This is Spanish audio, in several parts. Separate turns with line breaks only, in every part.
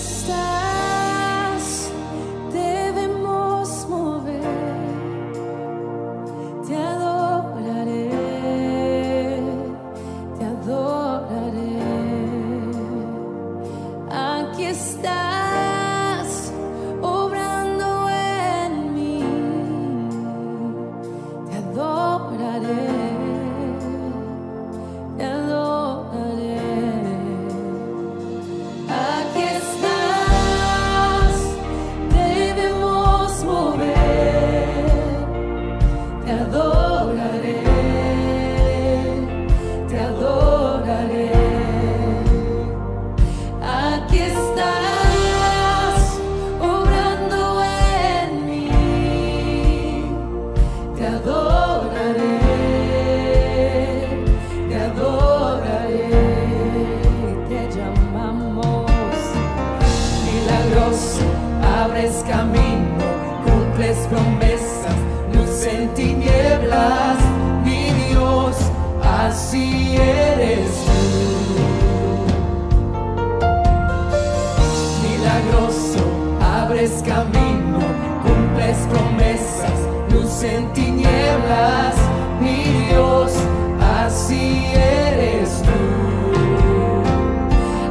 estás, debemos mover. Te adoraré, te adoraré. Aquí estás, obrando en mí. Te adoraré, te adoraré. Aquí estás, debemos mover. Te adoraré, te adoraré. Aquí estás, obrando en mí. Te adoraré, te adoraré. Te llamamos milagroso, abres camino, cumples promesas, luz en tinieblas, mi Dios, así eres tú. Milagroso, abres camino, cumples promesas, luz en tinieblas, mi Dios, así eres tú.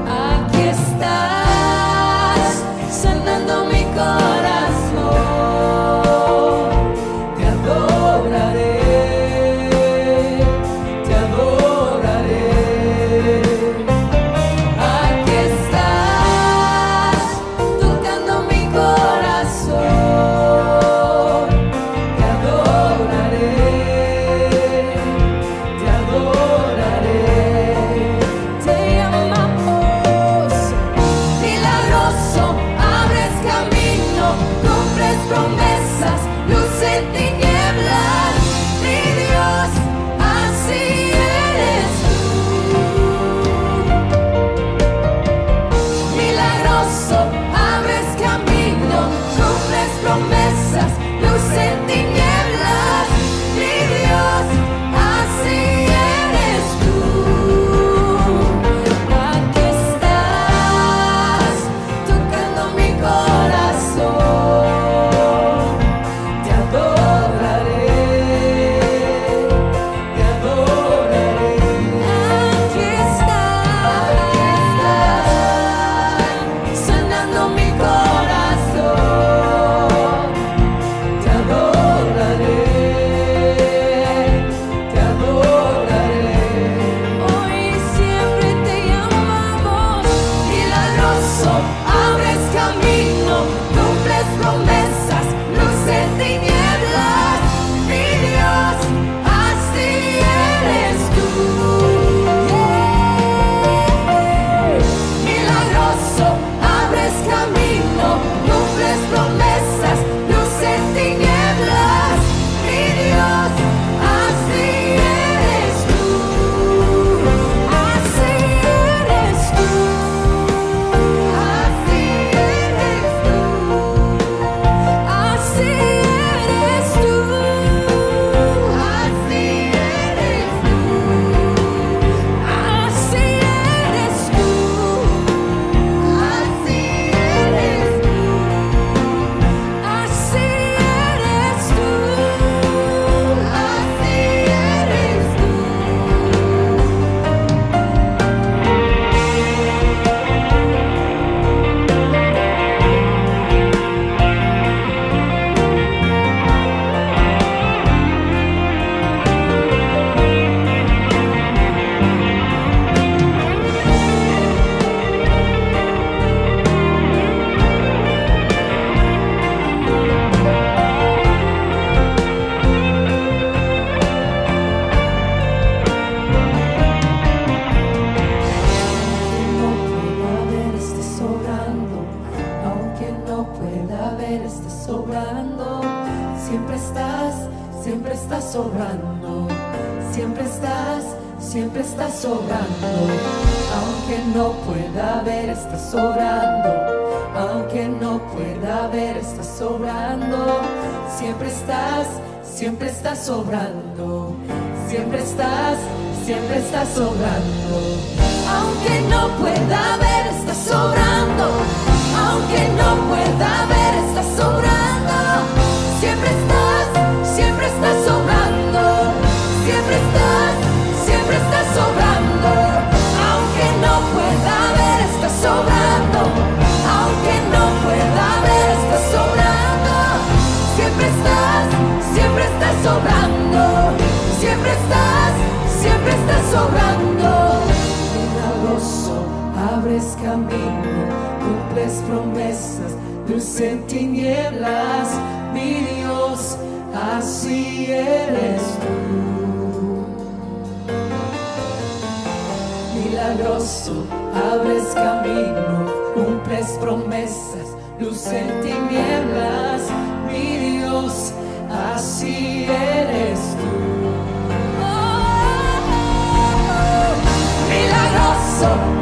Aquí estás, sanando mi corazón. Te adoraré, te adoraré. Aquí estás, tocando mi corazón. Te adoraré, te adoraré. Te amamos, milagroso, abres camino, cumples promesas, luz en tinieblas, mi Dios, así eres tú. Milagroso, abres camino, cumples promesas, luz en tinieblas, mi Dios, así eres tú. Aquí estás, tocando mi corazón. Te adoraré, te adoraré. Aquí estás, sanando mi corazón. Te adoraré, te adoraré. Hoy siempre te llamamos milagroso, abres camino, cumples promesas, luz en tinieblas, mi Dios, así eres tú. Milagroso, abres camino, cumples promesas, luz en tinieblas, mi Dios, así eres tú. Así eres tú. Así eres tú. Así eres tú. Así eres tú. Así eres tú. Así eres tú. Así eres tú. Así eres tú. Aunque no pueda ver, estés sobrando. Siempre estás sobrando. Siempre estás sobrando. Aunque no pueda ver, estás sobrando. Aunque no pueda ver, estás sobrando. Siempre estás sobrando. Siempre estás sobrando. Aunque no pueda ver, estás sobrando. camino, cumples promesas, luz en tinieblas, mi Dios, así eres tú. Milagroso, abres camino, cumples promesas, luz en tinieblas, mi Dios, así eres tú. Oh, milagroso,